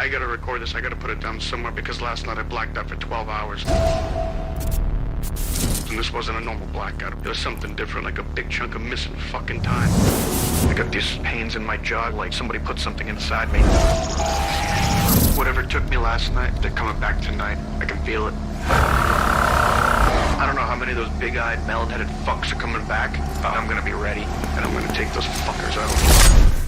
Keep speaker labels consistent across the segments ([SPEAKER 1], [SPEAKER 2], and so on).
[SPEAKER 1] I gotta record this. I gotta put it down somewhere because last night I blacked out for 12 hours. And this wasn't a normal blackout. There was something different, like a big chunk of missing fucking time. I got these pains in my jaw, like somebody put something inside me. Whatever took me last night, they're coming back tonight. I can feel it. I don't know how many of those big-eyed, melon-headed fucks are coming back, but I'm gonna be ready, and I'm gonna take those fuckers out.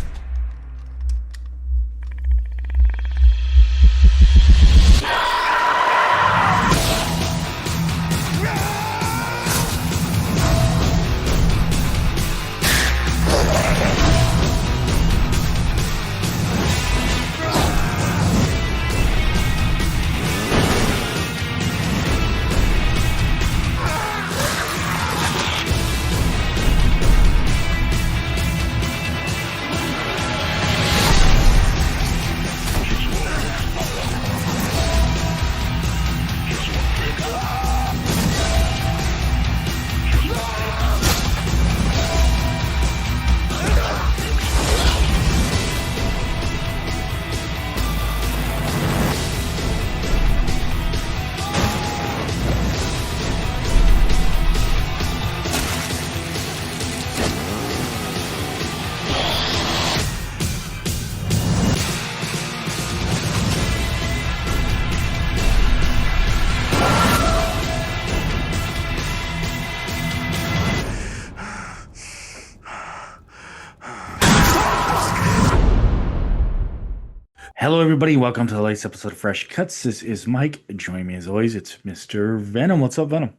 [SPEAKER 2] Hello, everybody. Welcome to the latest episode of Fresh Cuts. This is Mike. Joining me as always, it's Mr. Venom. What's up, Venom?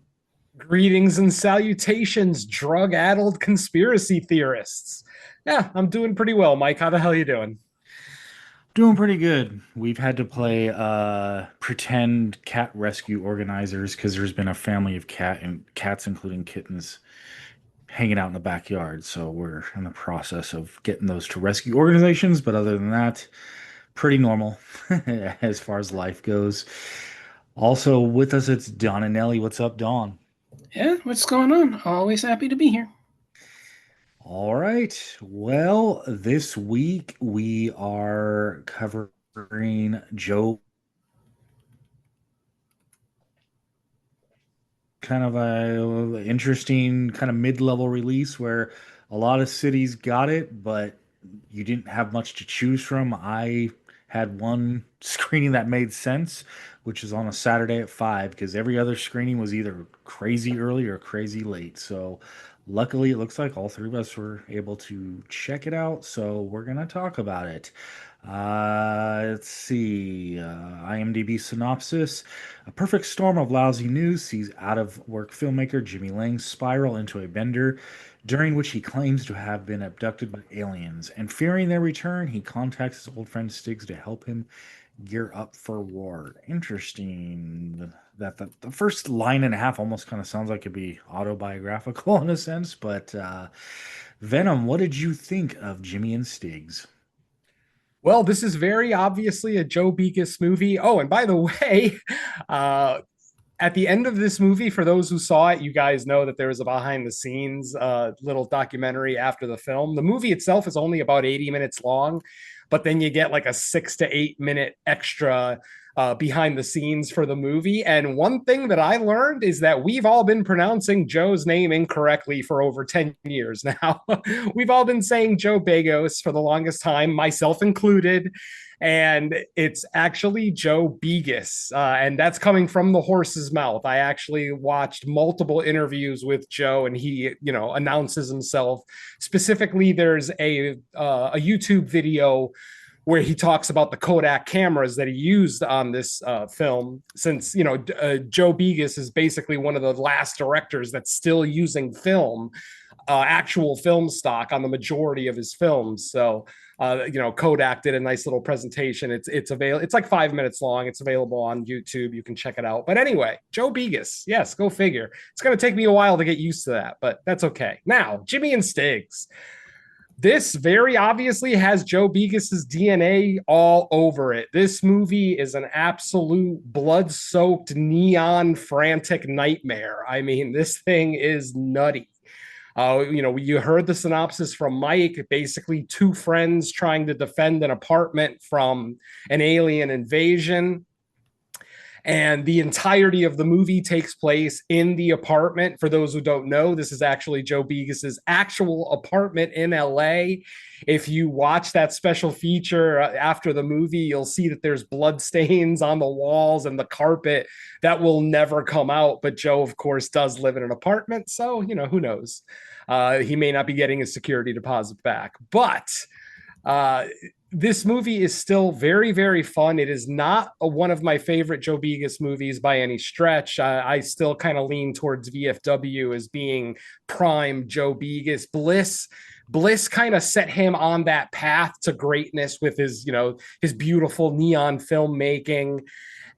[SPEAKER 3] Greetings and salutations, drug-addled conspiracy theorists. Yeah, I'm doing pretty well, Mike. How the hell are you doing?
[SPEAKER 2] Doing pretty good. We've had to play pretend cat rescue organizers because there's been a family of cats, including kittens, hanging out in the backyard. So we're in the process of getting those to rescue organizations. But other than that, pretty normal as far as life goes. Also with us, it's Don and Nelly. What's up, Don?
[SPEAKER 4] Yeah, what's going on? Always happy to be here.
[SPEAKER 2] All right. Well, this week we are covering Joe. Kind of a interesting kind of mid-level release where a lot of cities got it, but you didn't have much to choose from. I had one screening that made sense, which is on a Saturday at 5, because every other screening was either crazy early or crazy late. So luckily, it looks like all three of us were able to check it out. So we're going to talk about it. Let's see. IMDb synopsis. A perfect storm of lousy news sees out-of-work filmmaker Jimmy Lang spiral into a bender during which he claims to have been abducted by aliens, and fearing their return, he contacts his old friend Stiggs to help him gear up for war. Interesting that the first line and a half almost kind of sounds like it'd be autobiographical in a sense, but Venom, what did you think of Jimmy and Stiggs?
[SPEAKER 3] Well, this is very obviously a Joe Begos movie. Oh, and by the way, at the end of this movie, for those who saw it, you guys know that there was a behind the scenes little documentary after the film. The movie itself is only about 80 minutes long, but then you get like a 6 to 8 minute extra behind the scenes for the movie. And one thing that I learned is that we've all been pronouncing Joe's name incorrectly for over 10 years now. We've all been saying Joe Begos for the longest time, myself included. And it's actually Joe Begos, and that's coming from the horse's mouth. I actually watched multiple interviews with Joe, and he, announces himself. Specifically, there's a YouTube video where he talks about the Kodak cameras that he used on this film, since Joe Begos is basically one of the last directors that's still using film, actual film stock on the majority of his films. So Kodak did a nice little presentation. It's available. It's like 5 minutes long. It's available on YouTube. You can check it out. But anyway, Joe Begos. Yes, go figure. It's going to take me a while to get used to that, but that's okay. Now, Jimmy and Stiggs. This very obviously has Joe Begos's DNA all over it. This movie is an absolute blood-soaked, neon, frantic nightmare. I mean, this thing is nutty. You heard the synopsis from Mike. Basically, two friends trying to defend an apartment from an alien invasion. And the entirety of the movie takes place in the apartment. For those who don't know, this is actually Joe Begos's actual apartment in LA. If you watch that special feature after the movie, you'll see that there's blood stains on the walls and the carpet that will never come out. But Joe, of course, does live in an apartment. So, who knows? He may not be getting his security deposit back. But this movie is still very, very fun. It is not one of my favorite Joe Begos movies by any stretch. I still kind of lean towards VFW as being prime Joe Begos. Bliss kind of set him on that path to greatness with his beautiful neon filmmaking.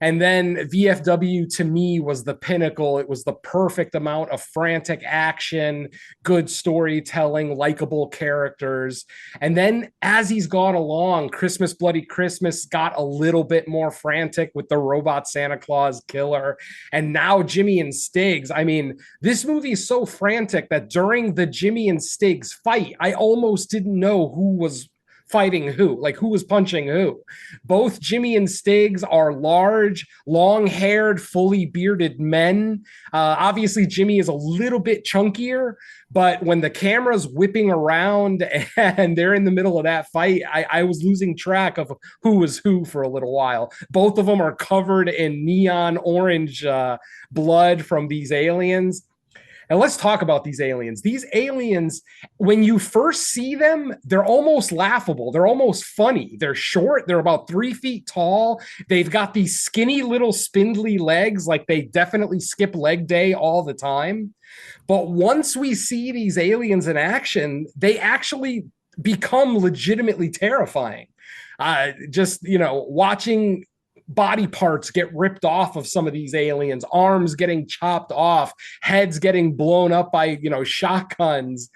[SPEAKER 3] And then VFW to me was the pinnacle. It was the perfect amount of frantic action, good storytelling, likable characters. And then as he's gone along, Christmas Bloody Christmas got a little bit more frantic with the robot Santa Claus killer. And now Jimmy and Stiggs. I mean, this movie is so frantic that during the Jimmy and Stiggs fight, I almost didn't know who was fighting who, like who was punching who. Both Jimmy and Stiggs are large, long-haired, fully bearded men. Obviously, Jimmy is a little bit chunkier, but when the camera's whipping around and they're in the middle of that fight, I was losing track of who was who for a little while. Both of them are covered in neon orange blood from these aliens. And let's talk about these aliens. These aliens, when you first see them, they're almost laughable. They're almost funny. They're short. They're about 3 feet tall. They've got these skinny little spindly legs, like they definitely skip leg day all the time. But once we see these aliens in action, they actually become legitimately terrifying. Watching body parts get ripped off of some of these aliens, arms getting chopped off, heads getting blown up by, shotguns.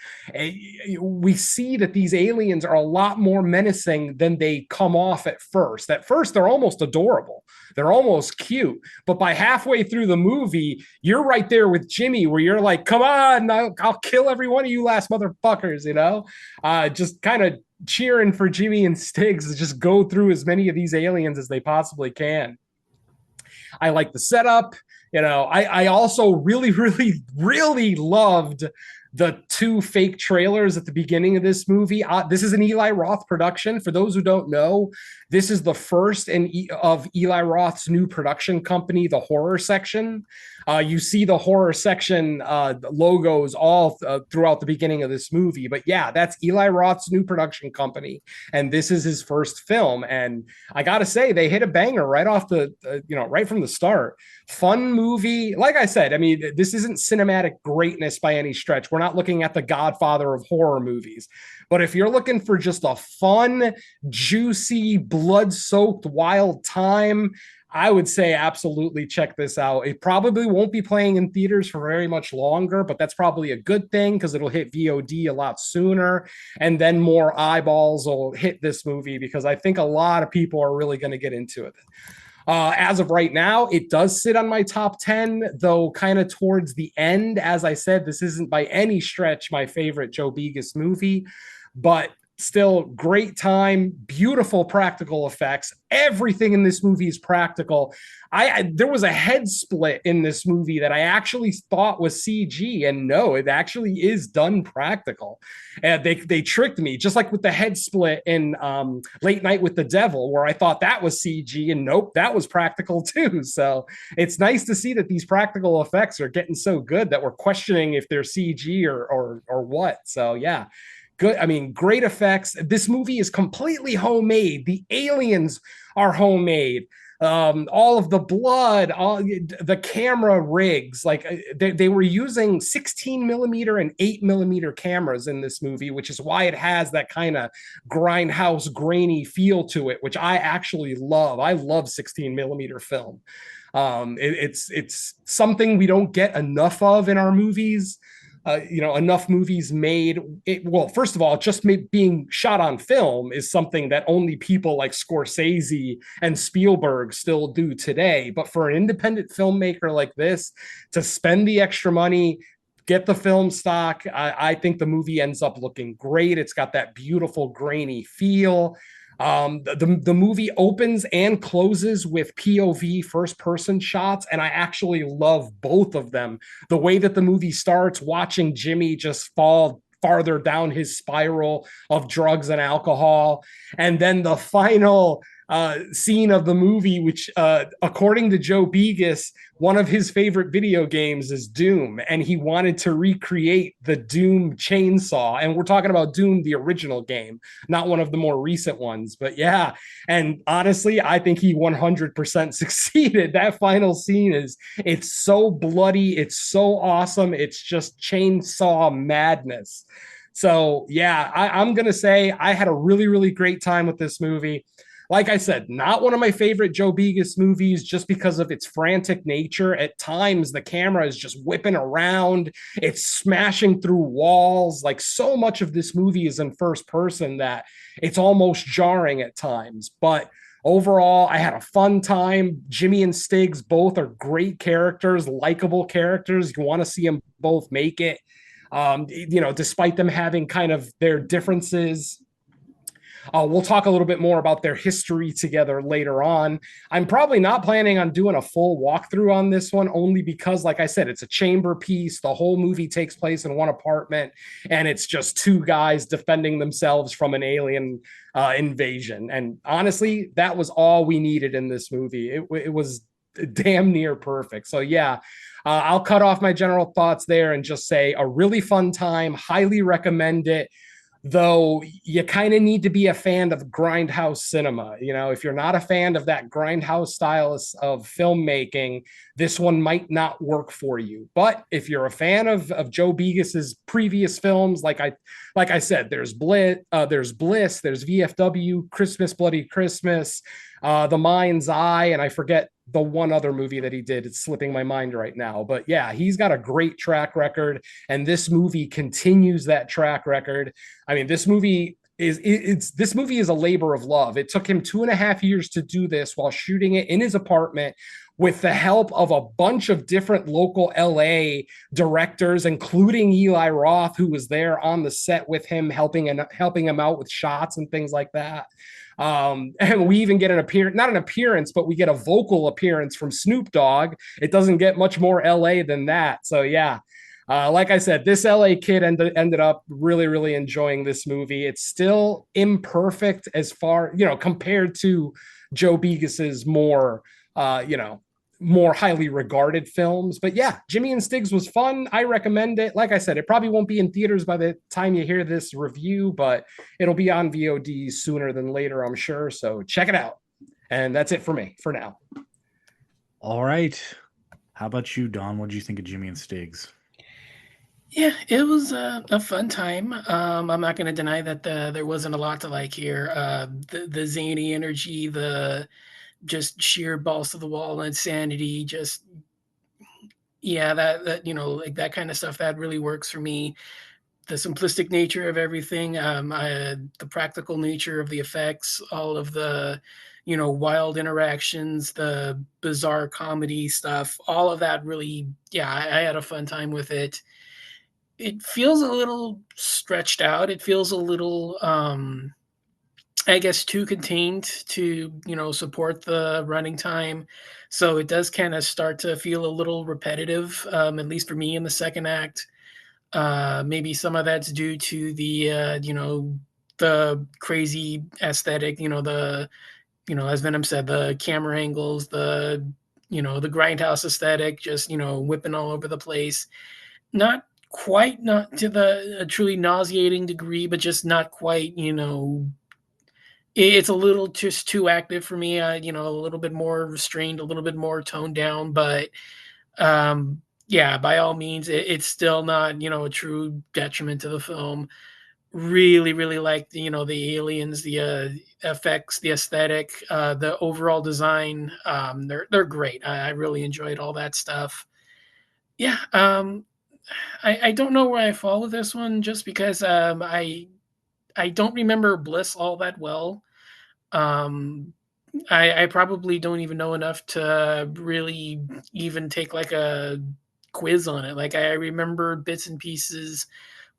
[SPEAKER 3] We see that these aliens are a lot more menacing than they come off at first. At first, they're almost adorable. They're almost cute. But by halfway through the movie, you're right there with Jimmy where you're like, come on, I'll kill every one of you last motherfuckers, just kind of cheering for Jimmy and Stiggs to just go through as many of these aliens as they possibly can. I like the setup. I also really, really, really loved the 2 fake trailers at the beginning of this movie. This is an Eli Roth production. For those who don't know, this is the first of Eli Roth's new production company, the horror section. You see the horror section logos all throughout the beginning of this movie. But yeah, that's Eli Roth's new production company. And this is his first film. And I got to say, they hit a banger right off right from the start. Fun movie. Like I said, I mean, this isn't cinematic greatness by any stretch. We're not looking at the Godfather of horror movies. But if you're looking for just a fun, juicy, blood-soaked, wild time, I would say absolutely check this out. It probably won't be playing in theaters for very much longer, but that's probably a good thing because it'll hit VOD a lot sooner. And then more eyeballs will hit this movie because I think a lot of people are really going to get into it. As of right now, it does sit on my top 10, though kind of towards the end. As I said, this isn't by any stretch my favorite Joe Begos movie, but still great time, beautiful practical effects. Everything in this movie is practical. There was a head split in this movie that I actually thought was CG, and no, it actually is done practical. They tricked me, just like with the head split in Late Night with the Devil, where I thought that was CG, and nope, that was practical too. So it's nice to see that these practical effects are getting so good that we're questioning if they're CG or what. So yeah. Good. I mean, great effects. This movie is completely homemade. The aliens are homemade. All of the blood, all the camera rigs, like they were using 16 millimeter and 8 millimeter cameras in this movie, which is why it has that kind of grindhouse grainy feel to it, which I actually love. I love 16 millimeter film. It's something we don't get enough of in our movies. Enough movies made. Well, first of all, just being shot on film is something that only people like Scorsese and Spielberg still do today. But for an independent filmmaker like this to spend the extra money, get the film stock. I think the movie ends up looking great. It's got that beautiful grainy feel. The movie opens and closes with POV first person shots, and I actually love both of them. The way that the movie starts, watching Jimmy just fall farther down his spiral of drugs and alcohol, and then the final scene of the movie, which according to Joe Begos, one of his favorite video games is Doom, and he wanted to recreate the Doom chainsaw. And we're talking about Doom, the original game, not one of the more recent ones. But yeah, and honestly, I think he 100% succeeded. That final scene it's so bloody, it's so awesome, it's just chainsaw madness. So yeah, I'm gonna say I had a really, really great time with this movie. Like I said, not one of my favorite Joe Begos movies just because of its frantic nature. At times, the camera is just whipping around. It's smashing through walls. Like, so much of this movie is in first person that it's almost jarring at times. But overall, I had a fun time. Jimmy and Stiggs both are great characters, likable characters. You want to see them both make it. Despite them having kind of their differences. We'll talk a little bit more about their history together later on. I'm probably not planning on doing a full walkthrough on this one, only because, like I said, it's a chamber piece. The whole movie takes place in one apartment, and it's just two guys defending themselves from an alien invasion. And honestly, that was all we needed in this movie. It was damn near perfect. So yeah, I'll cut off my general thoughts there and just say a really fun time. Highly recommend it. Though you kind of need to be a fan of grindhouse cinema. If you're not a fan of that grindhouse style of filmmaking, this one might not work for you. But if you're a fan of Joe Begos's previous films, like I said, there's Bliss, there's VFW, Christmas Bloody Christmas, The Mind's Eye, and I forget the one other movie that he did. It's slipping my mind right now. But yeah, he's got a great track record, and this movie continues that track record. I mean, this movie is a labor of love. It took him 2.5 years to do this while shooting it in his apartment with the help of a bunch of different local LA directors, including Eli Roth, who was there on the set with him, helping him out with shots and things like that. And we even get not an appearance, but we get a vocal appearance from Snoop Dogg. It doesn't get much more LA than that. So yeah, like I said, this LA kid ended up really, really enjoying this movie. It's still imperfect as far, compared to Joe Begos's more highly regarded films. But yeah, Jimmy and Stiggs was fun. I recommend it. Like I said, it probably won't be in theaters by the time you hear this review, but it'll be on VOD sooner than later, I'm sure. So check it out. And that's it for me for now.
[SPEAKER 2] All right. How about you, Don? What did you think of Jimmy and Stiggs?
[SPEAKER 4] Yeah, it was a fun time. I'm not going to deny that there wasn't a lot to like here. The zany energy, the just sheer balls to the wall insanity, just yeah, that like that kind of stuff that really works for me. The simplistic nature of everything, the practical nature of the effects, all of the wild interactions, the bizarre comedy stuff, all of that really, yeah, I had a fun time with it. It feels a little stretched out. It feels a little I guess too contained to, support the running time. So it does kind of start to feel a little repetitive, at least for me in the second act. Maybe some of that's due to the crazy aesthetic, as Venom said, the camera angles, the grindhouse aesthetic, just, whipping all over the place. Not quite, not to the truly nauseating degree, but just not quite, it's a little just too active for me. A little bit more restrained, a little bit more toned down, but yeah, by all means, it's still not, a true detriment to the film. Really, really like the aliens, the effects, the aesthetic, the overall design. They're great. I really enjoyed all that stuff. Yeah, I don't know where I fall with this one, just because I don't remember Bliss all that well. I probably don't even know enough to really even take like a quiz on it. Like I remember bits and pieces,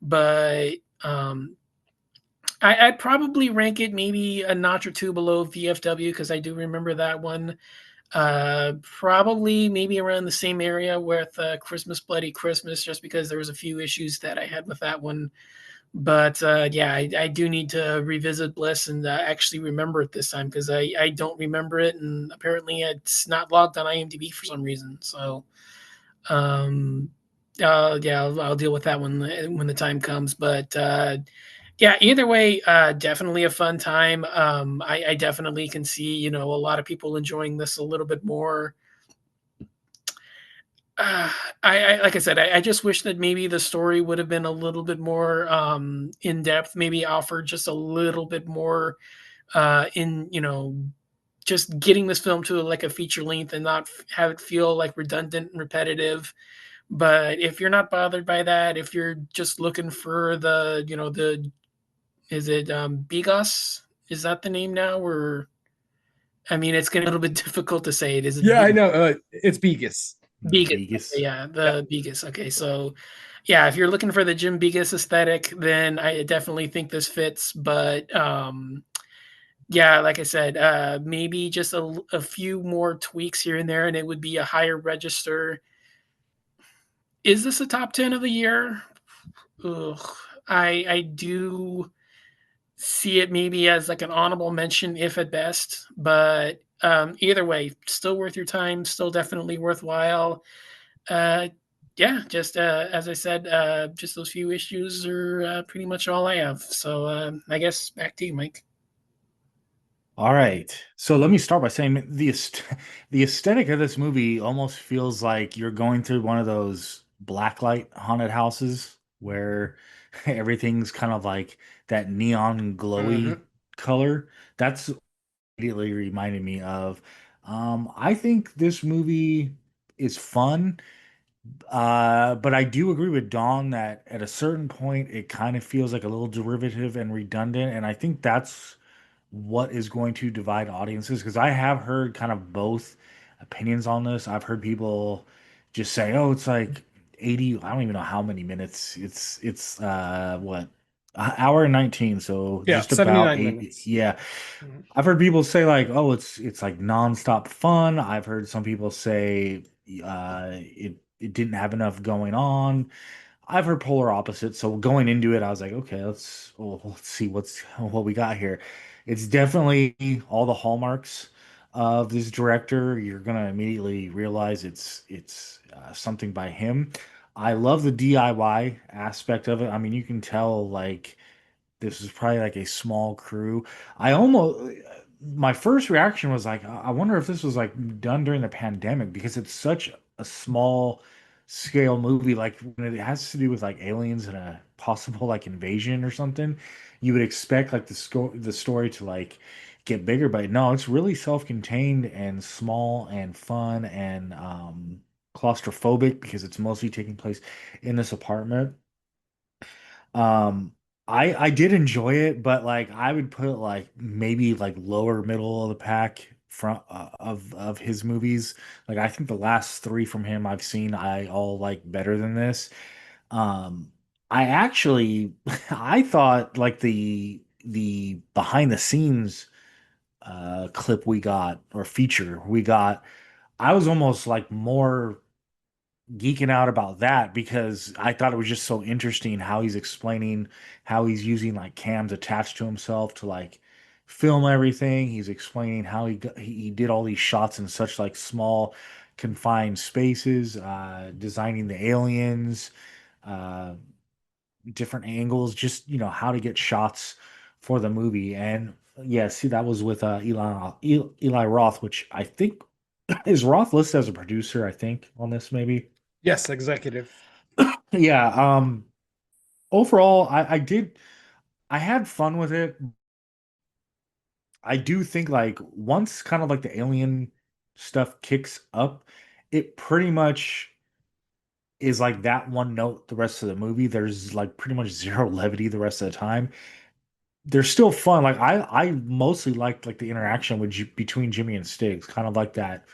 [SPEAKER 4] but I'd probably rank it maybe a notch or two below VFW because I do remember that one. Probably maybe around the same area with Christmas Bloody Christmas, just because there was a few issues that I had with that one. But yeah, I do need to revisit Bliss and actually remember it this time because I don't remember it, and apparently it's not logged on IMDb for some reason. So um, yeah, I'll deal with that one when the time comes. But yeah, either way, definitely a fun time. I definitely can see, you know, a lot of people enjoying this a little bit more. Uh, like I said, I just wish that maybe the story would have been a little bit more in depth, maybe offered just a little bit more in, you know, just getting this film to like a feature length and not have it feel like redundant and repetitive. But if you're not bothered by that, if you're just looking for the, you know, the is it Begos? Is that the name now? Or I mean, it's getting a little bit difficult to say it. Is it
[SPEAKER 3] Yeah, I know. It's Begus.
[SPEAKER 4] Begas?
[SPEAKER 2] Vegas.
[SPEAKER 4] Okay, yeah,
[SPEAKER 3] Yeah.
[SPEAKER 4] the Begas. Okay, so yeah, if you're looking for the Jim Begas aesthetic, then I definitely think this fits. But yeah, like I said, maybe just a few more tweaks here and there, and it would be a higher register. Is this a top 10 of the year? Ugh, I do see it maybe as like an honorable mention, if at best. But either way, still worth your time, still definitely worthwhile. Uh, yeah, just as I said, just those few issues are pretty much all I have. So I guess back to you, Mike.
[SPEAKER 2] All right. So let me start by saying the aesthetic of this movie almost feels like you're going through one of those blacklight haunted houses where everything's kind of like that neon glowy
[SPEAKER 3] Mhm.
[SPEAKER 2] color. That's immediately reminded me of. I think this movie is fun. But I do agree with Dawn that at a certain point it kind of feels like a little derivative and redundant, and I think that's what is going to divide audiences because I have heard kind of both opinions on this. I've heard people just say, "Oh, it's like 80, I don't even know how many minutes. It's what? An hour and 19, so
[SPEAKER 3] Yeah,
[SPEAKER 2] just about
[SPEAKER 3] 79
[SPEAKER 2] 80.
[SPEAKER 3] minutes.
[SPEAKER 2] Yeah.
[SPEAKER 3] Mhm.
[SPEAKER 2] I've heard people say like, "Oh, it's like nonstop fun." I've heard some people say it didn't have enough going on. I've heard polar opposites. So going into it, I was like, okay, let's see what we got here. It's definitely all the hallmarks of this director. You're gonna immediately realize it's something by him. I love the DIY aspect of it. I mean, you can tell like this is probably like a small crew. I almost my first reaction was like, I wonder if this was like done during the pandemic because it's such a small scale movie. Like when it has to do with like aliens and a possible like invasion or something, you would expect like the story to like get bigger, but no, it's really self-contained and small and fun and claustrophobic because it's mostly taking place in this apartment. Um, I did enjoy it, but like I would put it like maybe like lower middle of the pack front of his movies. Like I think the last three from him I've seen I all like better than this. Um, I actually I thought like the behind the scenes clip we got or feature we got, I was almost like more geeking out about that because I thought it was just so interesting how he's explaining how he's using like cams attached to himself to like film everything. He's explaining how he did all these shots in such like small confined spaces, designing the aliens, uh, different angles, just you know how to get shots for the movie. And yeah, see that was with Eli Roth, which I think is Roth listed as a producer. I think on this maybe.
[SPEAKER 3] Yes, executive.
[SPEAKER 2] Yeah, overall, I had fun with it. I do think like once kind of like the alien stuff kicks up, it pretty much is like that one note the rest of the movie. There's like pretty much zero levity the rest of the time. They're still fun. Like I mostly liked like the interaction with between Jimmy and Stiggs, kind of like that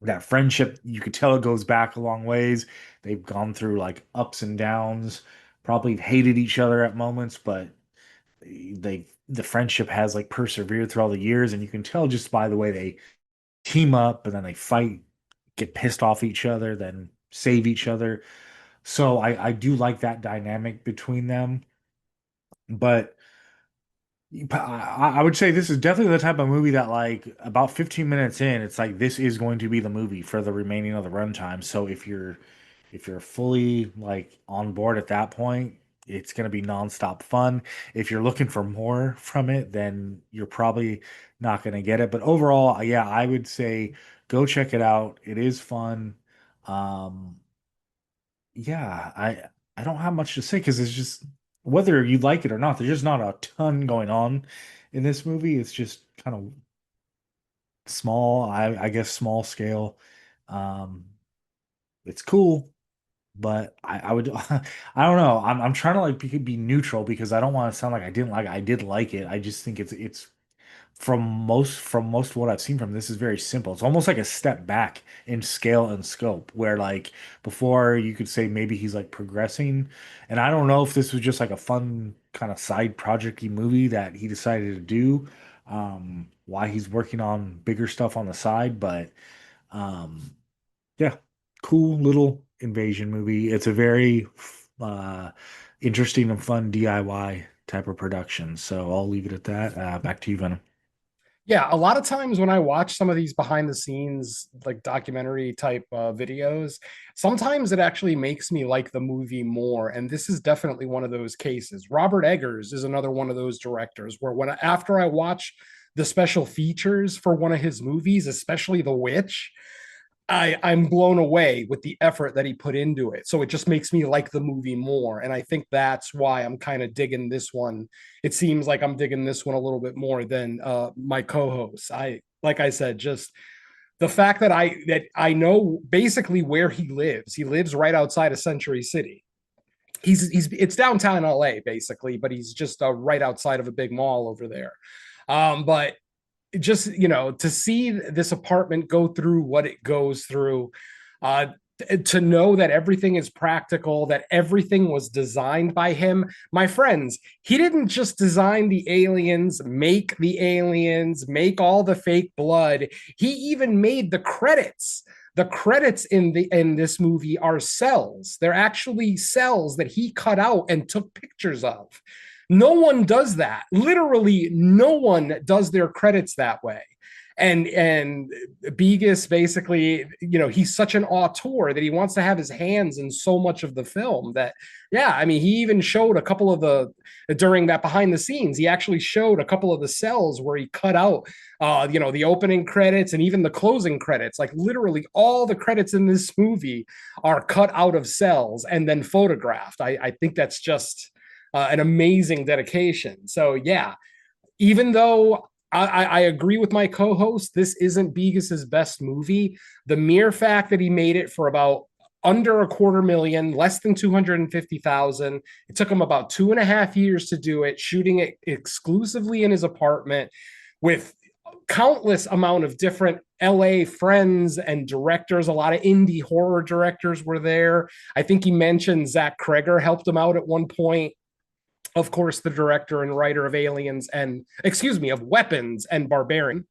[SPEAKER 2] that friendship, you could tell it goes back a long ways. They've gone through like ups and downs, probably hated each other at moments, but the friendship has like persevered through all the years, and you can tell just by the way they team up and then they fight, get pissed off each other, then save each other. So I do like that dynamic between them. But I would say this is definitely the type of movie that, like, about 15 minutes in, it's like this is going to be the movie for the remaining of the runtime. So if you're fully like on board at that point, it's going to be nonstop fun. If you're looking for more from it, then you're probably not going to get it. But overall, yeah, I would say go check it out. It is fun. Um, yeah, I don't have much to say because it's just whether you like it or not, there's just not a ton going on in this movie. It's just kind of small, I guess small scale. Um, it's cool, but I would I don't know. I'm trying to like be neutral because I don't want to sound like I didn't like it. I did like it. I just think it's from most of what I've seen from this is very simple. It's almost like a step back in scale and scope, where like before you could say maybe he's like progressing, and I don't know if this was just like a fun kind of side projecty movie that he decided to do, why he's working on bigger stuff on the side, but um, yeah, cool little invasion movie. It's a very uh, interesting and fun DIY type of production. So I'll leave it at that. Back to you, Venom.
[SPEAKER 3] Yeah, a lot of times when I watch some of these behind the scenes, like documentary type videos, sometimes it actually makes me like the movie more. And this is definitely one of those cases. Robert Eggers is another one of those directors where after I watch the special features for one of his movies, especially The Witch, I'm blown away with the effort that he put into it. So it just makes me like the movie more. And I think that's why I'm kind of digging this one. It seems like I'm digging this one a little bit more than my co-hosts. Like I said, just the fact that I know basically where he lives. He lives right outside of Century City. He's it's downtown LA basically, but he's just right outside of a big mall over there. But just, to see this apartment go through what it goes through, uh to know that everything is practical, that everything was designed by him. My friends, he didn't just design make the aliens, make all the fake blood. He even made the credits. The credits in this movie are cells. They're actually cells that he cut out and took pictures of. No one does that. Literally, no one does their credits that way. And Begos basically, he's such an auteur that he wants to have his hands in so much of the film that, yeah, I mean, he even showed a couple of during that behind the scenes, he actually showed a couple of the cells where he cut out, the opening credits and even the closing credits. Like literally all the credits in this movie are cut out of cells and then photographed. I think that's just an amazing dedication. So yeah, even though I agree with my co-host, this isn't Begos's best movie. The mere fact that he made it for about under $250,000, less than 250,000. It took him about 2.5 years to do it, shooting it exclusively in his apartment with countless amount of different LA friends and directors. A lot of indie horror directors were there. I think he mentioned Zach Kreger helped him out at one point. Of course, the director and writer of of Weapons and Barbarian.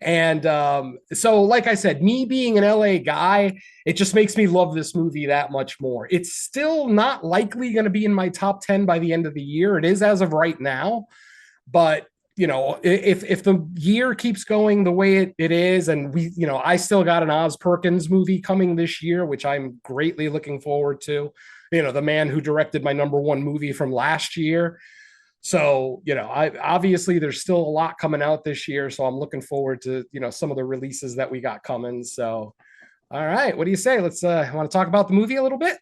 [SPEAKER 3] And so, like I said, me being an LA guy, it just makes me love this movie that much more. It's still not likely going to be in my top 10 by the end of the year. It is as of right now. But, if the year keeps going the way it is, and I still got an Oz Perkins movie coming this year, which I'm greatly looking forward to. The man who directed my #1 movie from last year. So, obviously there's still a lot coming out this year. So I'm looking forward to, some of the releases that we got coming. So, all right. What do you say? Let's want to talk about the movie a little bit?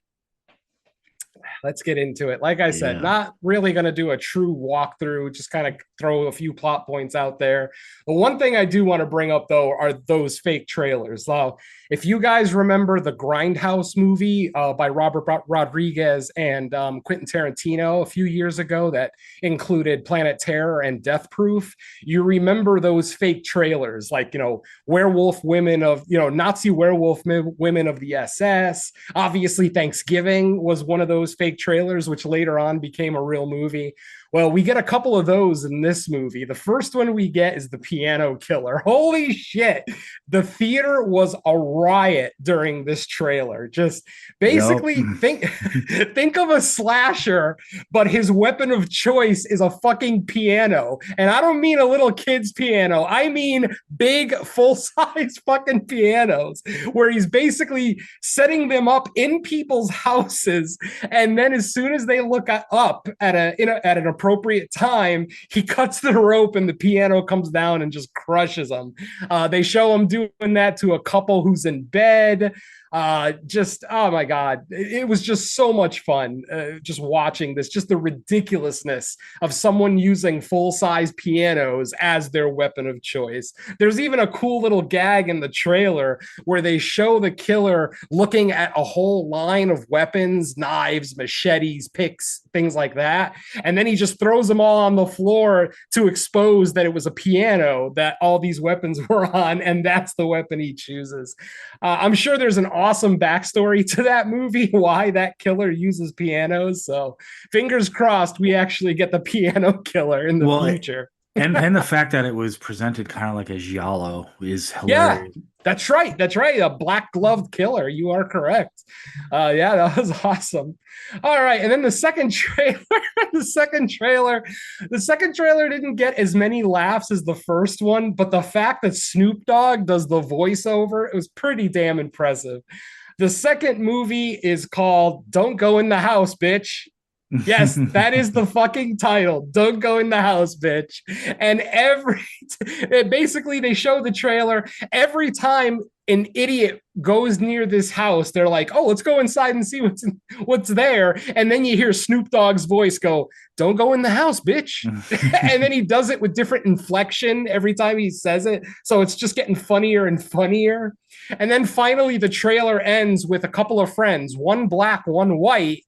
[SPEAKER 3] let's get into it. Like I said,
[SPEAKER 2] Yeah.
[SPEAKER 3] not really going to do a true walkthrough, just kind of throw a few plot points out there. The one thing I do want to bring up, though, are those fake trailers. Now, if you guys remember the Grindhouse movie by Robert Rodriguez and Quentin Tarantino a few years ago that included Planet Terror and Death Proof, you remember those fake trailers, like, werewolf women of, Nazi werewolf women of the SS. Obviously, Thanksgiving was one of those fake trailers, which later on became a real movie. Well, we get a couple of those in this movie. The first one we get is the piano killer. Holy shit. The theater was a riot during this trailer. Just basically think of a slasher, but his weapon of choice is a fucking piano. And I don't mean a little kid's piano. I mean big, full-size fucking pianos, where he's basically setting them up in people's houses. And then as soon as they look up at an appropriate time, he cuts the rope and the piano comes down and just crushes them. They show him doing that to a couple who's in bed. Oh my God, it was just so much fun just watching this, just the ridiculousness of someone using full-size pianos as their weapon of choice. There's even a cool little gag in the trailer where they show the killer looking at a whole line of weapons, knives, machetes, picks, things like that, and then he just throws them all on the floor to expose that it was a piano that all these weapons were on, and that's the weapon he chooses. I'm sure there's an awesome backstory to that movie, why that killer uses pianos. So fingers crossed we actually get the piano killer in the future.
[SPEAKER 2] and the fact that it was presented kind of like a giallo is hilarious.
[SPEAKER 3] Yeah, that's right. That's right. A black gloved killer. You are correct. Yeah, that was awesome. All right. And then the second trailer, the second trailer didn't get as many laughs as the first one, but the fact that Snoop Dogg does the voiceover, it was pretty damn impressive. The second movie is called Don't Go in the House, Bitch. Yes, that is the fucking title. Don't go in the house, bitch. And basically they show the trailer. Every time an idiot goes near this house, they're like, oh, let's go inside and see what's there. And then you hear Snoop Dogg's voice go, don't go in the house, bitch. And then he does it with different inflection every time he says it. So it's just getting funnier and funnier. And then finally the trailer ends with a couple of friends, one black, one white,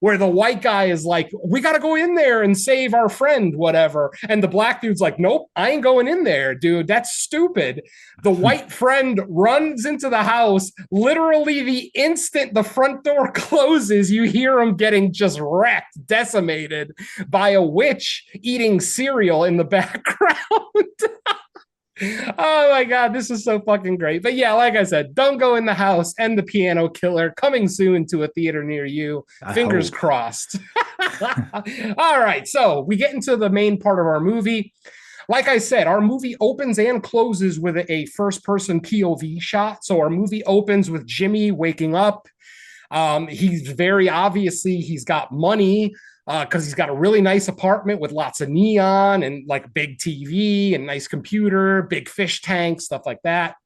[SPEAKER 3] where the white guy is like, we got to go in there and save our friend, whatever. And the black dude's like, nope, I ain't going in there, dude. That's stupid. The white friend runs into the house. Literally the instant the front door closes, you hear him getting just wrecked, decimated by a witch eating cereal in the background. Oh my God, this is so fucking great. But yeah, like I said, Don't Go in the House and the Piano Killer coming soon to a theater near you. Fingers crossed. All right, so we get into the main part of our movie. Like I said, our movie opens and closes with a first-person POV shot. So our movie opens with Jimmy waking up. He's he's got money. Because he's got a really nice apartment with lots of neon and like big TV and nice computer, big fish tank, stuff like that.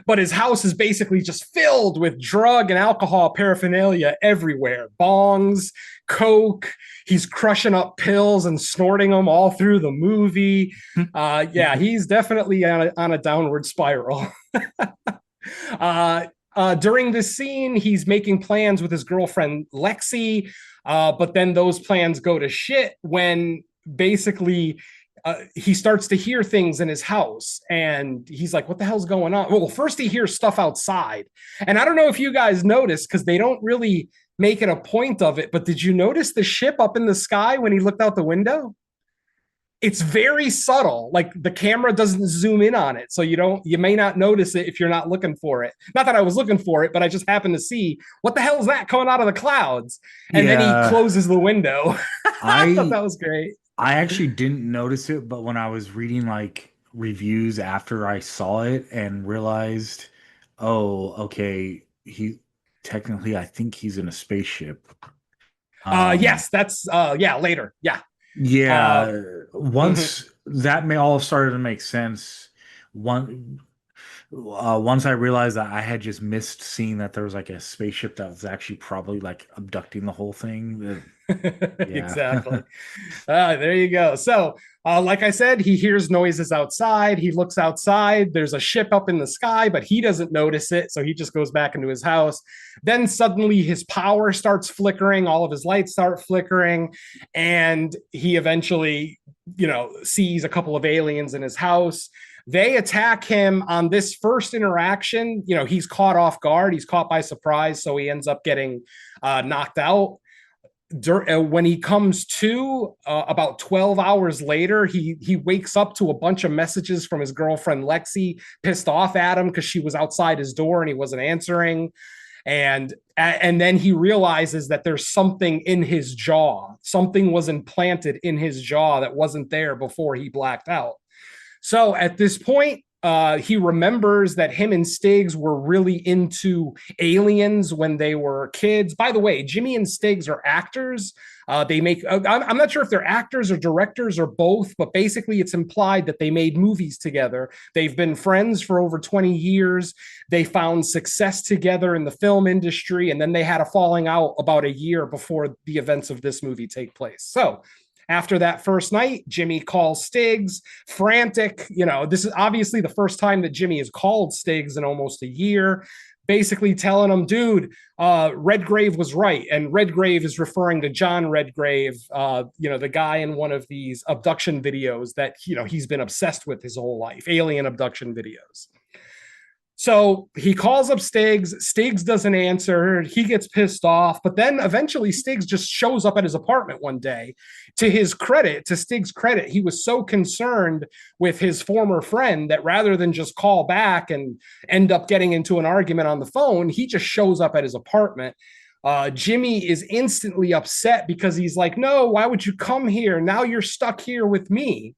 [SPEAKER 3] But his house is basically just filled with drug and alcohol paraphernalia everywhere. Bongs, coke. He's crushing up pills and snorting them all through the movie. Yeah, he's definitely on a downward spiral. During this scene, he's making plans with his girlfriend, Lexi. But then those plans go to shit when basically he starts to hear things in his house and he's like, what the hell's going on? Well, first he hears stuff outside. And I don't know if you guys noticed, because they don't really make it a point of it, but did you notice the ship up in the sky when he looked out the window? It's very subtle. Like the camera doesn't zoom in on it. So you may not notice it if you're not looking for it. Not that I was looking for it, but I just happened to see, what the hell is that coming out of the clouds? And then he closes the window. I thought that was great.
[SPEAKER 2] I actually didn't notice it, but when I was reading like reviews after I saw it and realized, oh, okay, I think he's in a spaceship.
[SPEAKER 3] Yes, that's later. Yeah.
[SPEAKER 2] Yeah, once that may all have started to make sense. Once I realized that I had just missed seeing that there was like a spaceship that was actually probably like abducting the whole thing. Yeah.
[SPEAKER 3] Exactly. There you go. So, like I said, he hears noises outside. He looks outside. There's a ship up in the sky, but he doesn't notice it. So he just goes back into his house. Then suddenly his power starts flickering. All of his lights start flickering. And he eventually, sees a couple of aliens in his house. They attack him on this first interaction. He's caught off guard. He's caught by surprise. So he ends up getting knocked out. When he comes to about 12 hours later, he wakes up to a bunch of messages from his girlfriend Lexi, pissed off at him because she was outside his door and he wasn't answering. And then he realizes that there's something in his jaw. Something was implanted in his jaw that wasn't there before he blacked out. So at this point, he remembers that him and Stiggs were really into aliens when they were kids. By the way, Jimmy and Stiggs are actors. I'm not sure if they're actors or directors or both, but basically it's implied that they made movies together. They've been friends for over 20 years. They found success together in the film industry, and then they had a falling out about a year before the events of this movie take place. So after that first night, Jimmy calls Stiggs, frantic. This is obviously the first time that Jimmy has called Stiggs in almost a year, basically telling him, dude, Redgrave was right. And Redgrave is referring to John Redgrave, the guy in one of these abduction videos that, he's been obsessed with his whole life, alien abduction videos. So he calls up Stiggs. Stiggs doesn't answer. He gets pissed off. But then eventually Stiggs just shows up at his apartment one day. To Stiggs' credit, he was so concerned with his former friend that rather than just call back and end up getting into an argument on the phone, he just shows up at his apartment. Jimmy is instantly upset because he's like, no, why would you come here? Now you're stuck here with me.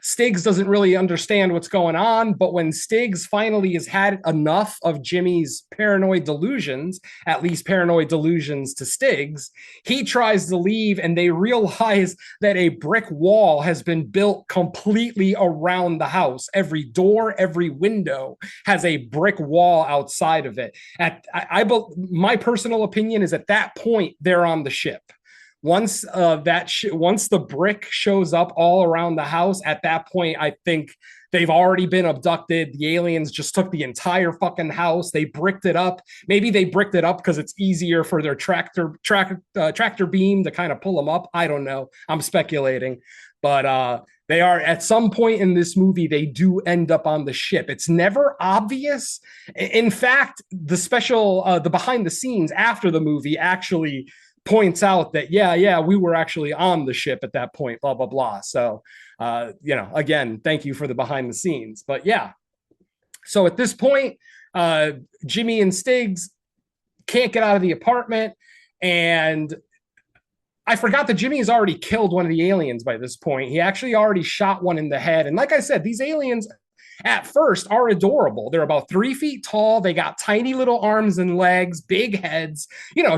[SPEAKER 3] Stiggs doesn't really understand what's going on, but when Stiggs finally has had enough of Jimmy's paranoid delusions, at least paranoid delusions to Stiggs, he tries to leave, and they realize that a brick wall has been built completely around the house. Every door, every window has a brick wall outside of it. My personal opinion is at that point, they're on the ship. Once the brick shows up all around the house, at that point, I think they've already been abducted. The aliens just took the entire fucking house. They bricked it up. Maybe they bricked it up because it's easier for their tractor beam to kind of pull them up. I don't know. I'm speculating, but they are at some point in this movie. They do end up on the ship. It's never obvious. In fact, the behind the scenes after the movie actually points out that we were actually on the ship at that point, blah blah blah. So again, thank you for the behind the scenes. But yeah, so at this point, Jimmy and Stiggs can't get out of the apartment, and I forgot that Jimmy has already killed one of the aliens by this point. He actually already shot one in the head. And like I said, these aliens at first are adorable. They're about 3 feet tall. They got tiny little arms and legs, big heads,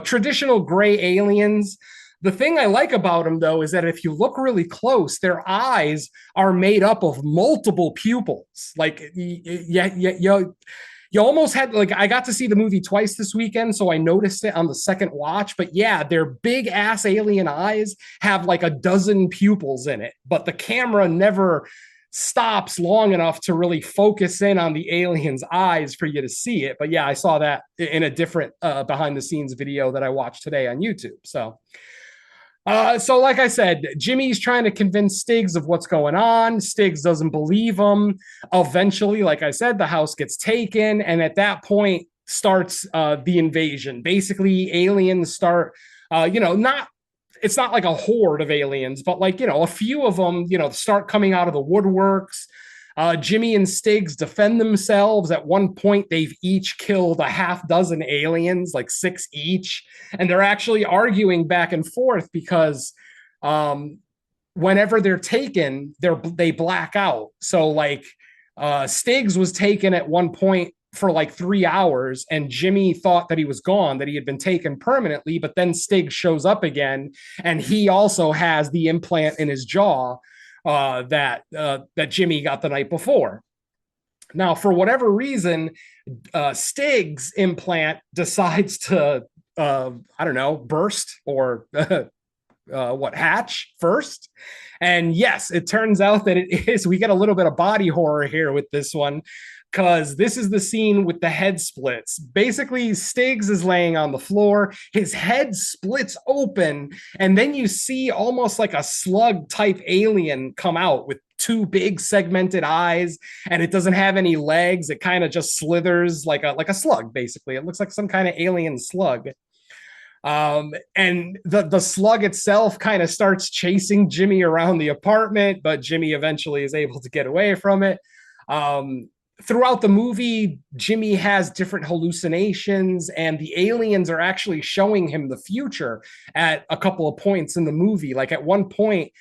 [SPEAKER 3] traditional gray aliens. The thing I like about them, though, is that if you look really close, their eyes are made up of multiple pupils. Like, you almost had, like, I got to see the movie twice this weekend, so I noticed it on the second watch. But yeah, their big ass alien eyes have like a dozen pupils in it, but the camera never stops long enough to really focus in on the alien's eyes for you to see it. But yeah, I saw that in a different behind the scenes video that I watched today on YouTube. So like I said, Jimmy's trying to convince Stiggs of what's going on. Stiggs doesn't believe him. Eventually, like I said, the house gets taken, and at that point starts the invasion. Basically, aliens start, it's not like a horde of aliens, but like, a few of them, start coming out of the woodworks. Jimmy and Stiggs defend themselves. At one point, they've each killed a half dozen aliens, like 6 each. And they're actually arguing back and forth because whenever they're taken, they black out. So like Stiggs was taken at one point for like 3 hours, and Jimmy thought that he was gone, that he had been taken permanently, but then Stiggs shows up again, and he also has the implant in his jaw that Jimmy got the night before. Now, for whatever reason, Stiggs' implant decides to, I don't know, burst or hatch first. And yes, it turns out that it is. We get a little bit of body horror here with this one, because this is the scene with the head splits. Basically, Stiggs is laying on the floor, his head splits open, and then you see almost like a slug type alien come out with two big segmented eyes, and it doesn't have any legs. It kind of just slithers like a slug, basically. It looks like some kind of alien slug. And the slug itself kind of starts chasing Jimmy around the apartment, but Jimmy eventually is able to get away from it. Throughout the movie, Jimmy has different hallucinations, and the aliens are actually showing him the future at a couple of points in the movie. Like at one point,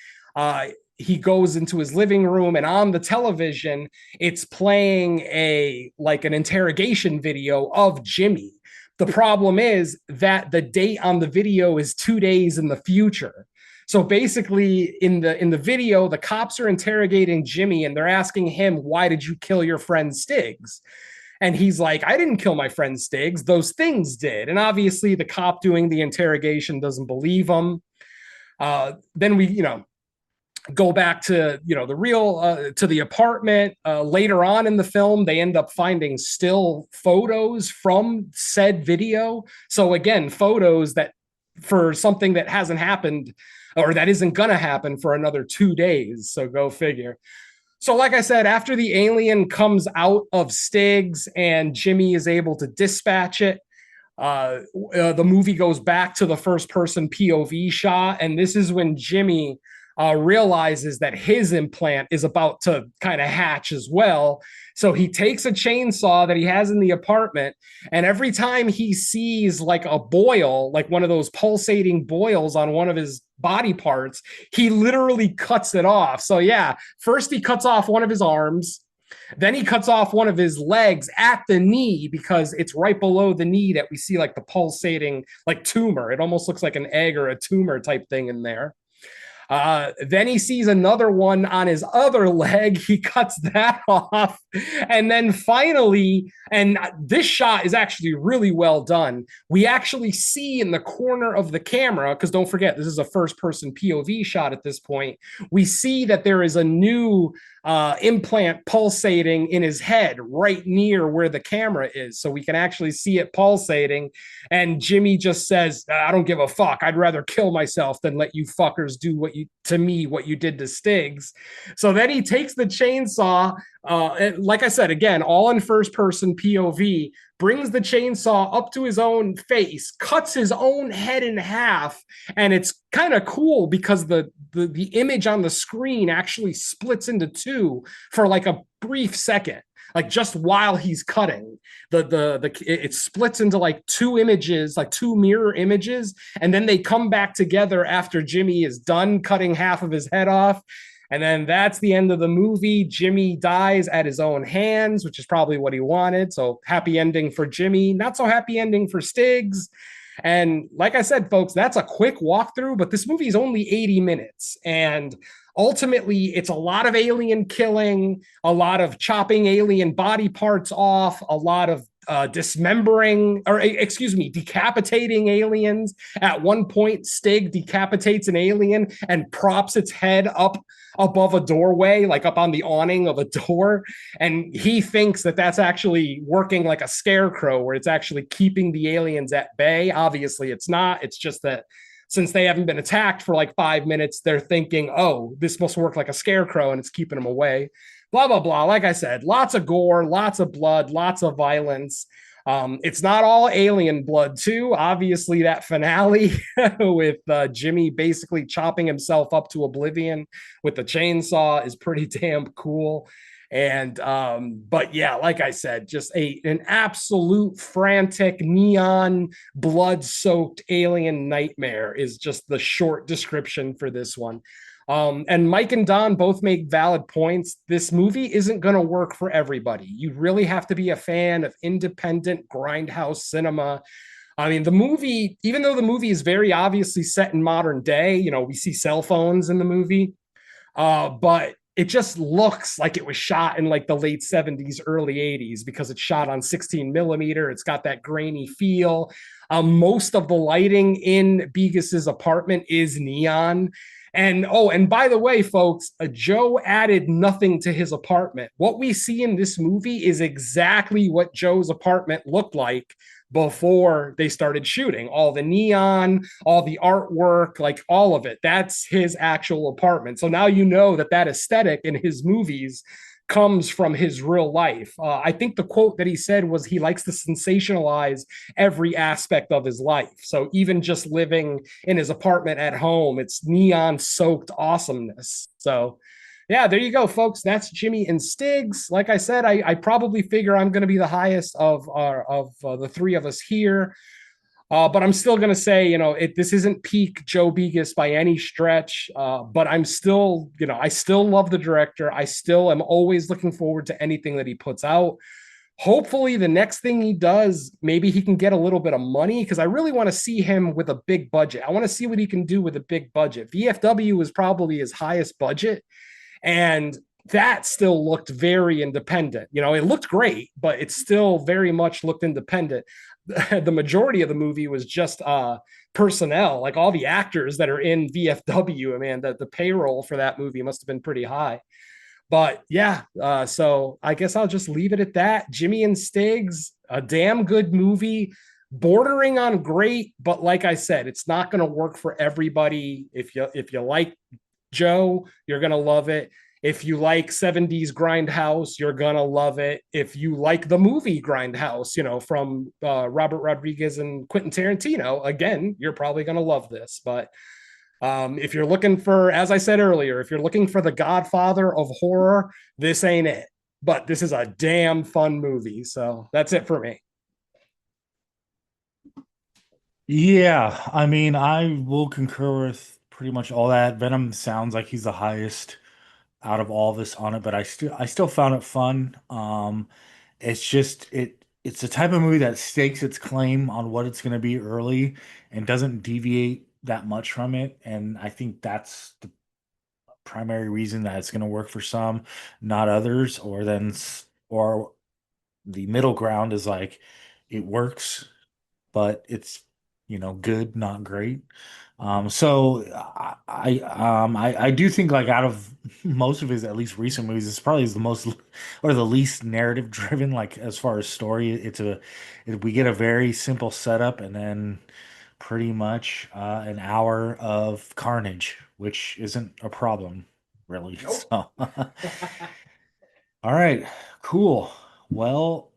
[SPEAKER 3] he goes into his living room, and on the television, it's playing an interrogation video of Jimmy. The problem is that the date on the video is 2 days in the future. So basically, in the video, the cops are interrogating Jimmy, and they're asking him, "Why did you kill your friend Stiggs?" And he's like, "I didn't kill my friend Stiggs. Those things did." And obviously, the cop doing the interrogation doesn't believe him. Then we, go back to the real to the apartment. Later on in the film, they end up finding still photos from said video. So again, photos that for something that hasn't happened, or that isn't gonna happen for another 2 days. So go figure. So like I said, after the alien comes out of Stiggs and Jimmy is able to dispatch it, the movie goes back to the first person POV shot, and this is when Jimmy realizes that his implant is about to kind of hatch as well. So he takes a chainsaw that he has in the apartment, and every time he sees like a boil, like one of those pulsating boils on one of his body parts, he literally cuts it off. So yeah, first he cuts off one of his arms, then he cuts off one of his legs at the knee, because it's right below the knee that we see like the pulsating like tumor. It almost looks like an egg or a tumor type thing in there. Then he sees another one on his other leg. He cuts that off. And then finally, and this shot is actually really well done, we actually see in the corner of the camera, because don't forget, this is a first person POV shot at this point, we see that there is a new implant pulsating in his head right near where the camera is. So we can actually see it pulsating. And Jimmy just says, "I don't give a fuck. I'd rather kill myself than let you fuckers do what you did to Stiggs." So then he takes the chainsaw, like I said, again, all in first person POV, brings the chainsaw up to his own face, cuts his own head in half. And it's kind of cool because the image on the screen actually splits into two for like a brief second. Like just while he's cutting, it splits into like two images, like two mirror images, and then they come back together after Jimmy is done cutting half of his head off. And then that's the end of the movie. Jimmy dies at his own hands, which is probably what he wanted. So happy ending for Jimmy, not so happy ending for Stiggs. And like I said, folks, that's a quick walkthrough, but this movie is only 80 minutes. And ultimately, it's a lot of alien killing, a lot of chopping alien body parts off, a lot of decapitating aliens. At one point, Stig decapitates an alien and props its head up above a doorway, like up on the awning of a door. And he thinks that that's actually working like a scarecrow, where it's actually keeping the aliens at bay. Obviously, it's not. It's just that since they haven't been attacked for like 5 minutes, they're thinking, "Oh, this must work like a scarecrow," and it's keeping them away. Blah, blah, blah. Like I said, lots of gore, lots of blood, lots of violence. It's not all alien blood, too. Obviously, that finale with Jimmy basically chopping himself up to oblivion with the chainsaw is pretty damn cool. And but yeah, like I said, just an absolute frantic neon blood-soaked alien nightmare is just the short description for this one. And Mike and Don both make valid points. This movie isn't going to work for everybody. You really have to be a fan of independent grindhouse cinema. I mean, the movie, even though the movie is very obviously set in modern day, we see cell phones in the movie, but it just looks like it was shot in like the late 70s, early 80s because it's shot on 16 millimeter. It's got that grainy feel. Most of the lighting in Begos's apartment is neon. And oh, and by the way, folks, Joe added nothing to his apartment. What we see in this movie is exactly what Joe's apartment looked like before they started shooting. All the neon, all the artwork, like all of it. That's his actual apartment. So now you know that that aesthetic in his movies comes from his real life. I think the quote that he said was he likes to sensationalize every aspect of his life. So even just living in his apartment at home, it's neon soaked awesomeness. So yeah, there you go, folks. That's Jimmy and Stiggs. Like I said, I probably figure I'm going to be the highest of the three of us here. But I'm still going to say, this isn't peak Joe Begos by any stretch. But I'm still, I still love the director. I still am always looking forward to anything that he puts out. Hopefully, the next thing he does, maybe he can get a little bit of money because I really want to see him with a big budget. I want to see what he can do with a big budget. VFW was probably his highest budget, and that still looked very independent. It looked great, but it still very much looked independent. The majority of the movie was just personnel, like all the actors that are in VFW. I mean, the payroll for that movie must have been pretty high. But yeah, so I guess I'll just leave it at that. Jimmy and Stiggs, a damn good movie, bordering on great, but like I said, it's not going to work for everybody. If you like Joe, you're going to love it. If you like 70s Grindhouse, you're going to love it. If you like the movie Grindhouse, from Robert Rodriguez and Quentin Tarantino, again, you're probably going to love this. But if you're looking for, as I said earlier, if you're looking for the Godfather of horror, this ain't it. But this is a damn fun movie. So that's it for me.
[SPEAKER 2] Yeah, I mean, I will concur with pretty much all that. Venom sounds like he's the highest out of all this on it, but I still found it fun. It's just it's the type of movie that stakes its claim on what it's going to be early and doesn't deviate that much from it. And I think that's the primary reason that it's going to work for some, not others, or the middle ground is like it works, but it's good, not great. So I do think like out of most of his at least recent movies, it's probably the most or the least narrative driven. Like as far as story, we get a very simple setup and then pretty much an hour of carnage, which isn't a problem really.
[SPEAKER 3] Nope.
[SPEAKER 2] So all right, cool. Well,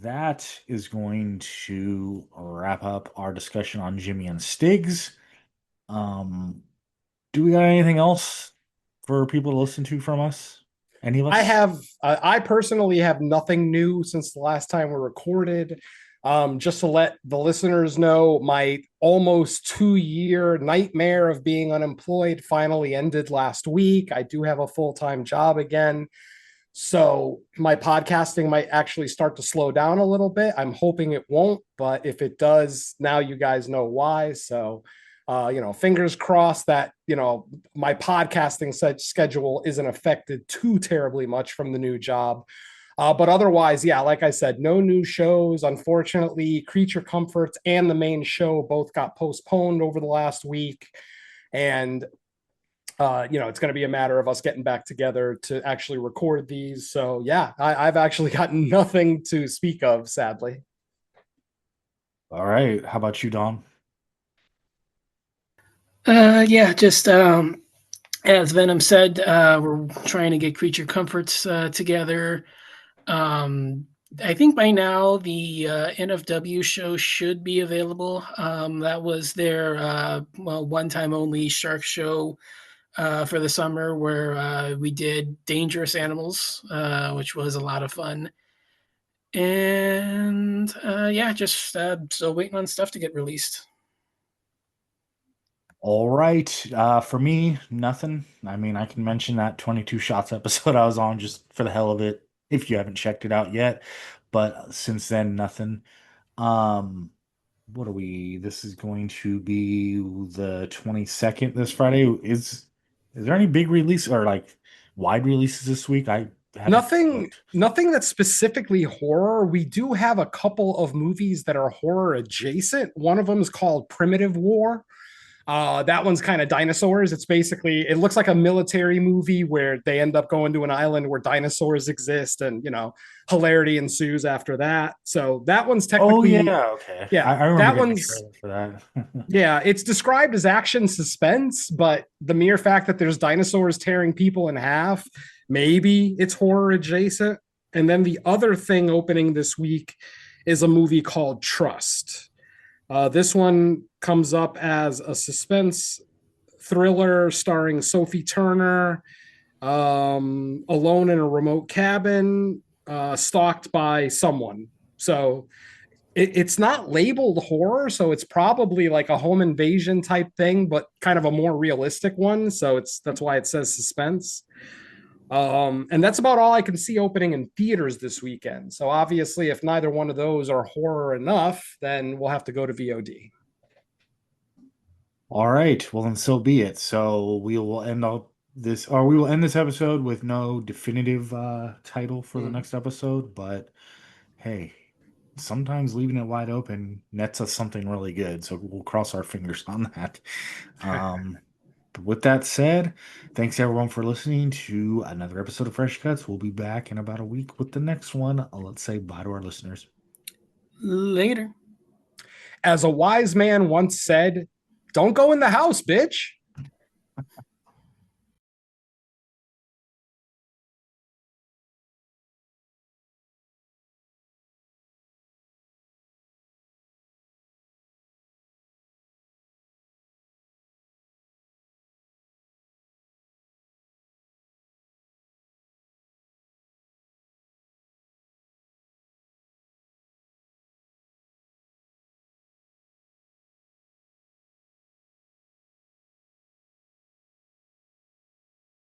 [SPEAKER 2] that is going to wrap up our discussion on Jimmy and Stiggs. Um, do we got anything else for people to listen to from us? Any of us?
[SPEAKER 3] I personally have nothing new since the last time we recorded. Just to let the listeners know, my almost 2 year nightmare of being unemployed finally ended last week. I do have a full-time job again. So my podcasting might actually start to slow down a little bit. I'm hoping it won't, but if it does, now you guys know why. So, fingers crossed that, my podcasting schedule isn't affected too terribly much from the new job. But otherwise, yeah, like I said, no new shows. Unfortunately, Creature Comforts and the main show both got postponed over the last week. And it's going to be a matter of us getting back together to actually record these. So yeah, I've actually got nothing to speak of, sadly.
[SPEAKER 2] All right. How about you, Don?
[SPEAKER 4] Yeah, just as Venom said, we're trying to get Creature Comforts together. I think by now the NFW show should be available. That was their one-time only shark show for the summer where we did Dangerous Animals, which was a lot of fun. And yeah, just still waiting on stuff to get released.
[SPEAKER 2] All right. For me, nothing. I mean, I can mention that 22 Shots episode I was on just for the hell of it, if you haven't checked it out yet. But since then, nothing. Um, what are we? This is going to be the 22nd this Friday. Is there any big release or like wide releases this week. I haven't
[SPEAKER 3] Nothing,
[SPEAKER 2] looked.
[SPEAKER 3] nothing that's specifically horror. We do have a couple of movies that are horror adjacent. One of them is called Primitive War. That one's kind of dinosaurs. It's basically, it looks like a military movie where they end up going to an island where dinosaurs exist, and hilarity ensues after that. So that one's
[SPEAKER 2] Oh
[SPEAKER 3] technically,
[SPEAKER 2] yeah, okay.
[SPEAKER 3] yeah,
[SPEAKER 2] I remember
[SPEAKER 3] that
[SPEAKER 2] getting a
[SPEAKER 3] one's,
[SPEAKER 2] trailer for that.
[SPEAKER 3] yeah, it's described as action suspense, but the mere fact that there's dinosaurs tearing people in half, maybe it's horror adjacent. And then the other thing opening this week is a movie called Trust. This one comes up as a suspense thriller starring Sophie Turner, alone in a remote cabin, stalked by someone. So it's not labeled horror, so it's probably like a home invasion type thing, but kind of a more realistic one. So that's why it says suspense. And that's about all I can see opening in theaters this weekend. So obviously, if neither one of those are horror enough, then we'll have to go to VOD.
[SPEAKER 2] All right, well then so be it. So we will end up this, or we will end this episode with no definitive title for the next episode, but hey, sometimes leaving it wide open nets us something really good. So we'll cross our fingers on that. But with that said, thanks everyone for listening to another episode of Fresh Cuts. We'll be back in about a week with the next one. Let's say bye to our listeners.
[SPEAKER 4] Later.
[SPEAKER 3] As a wise man once said, don't go in the house, bitch.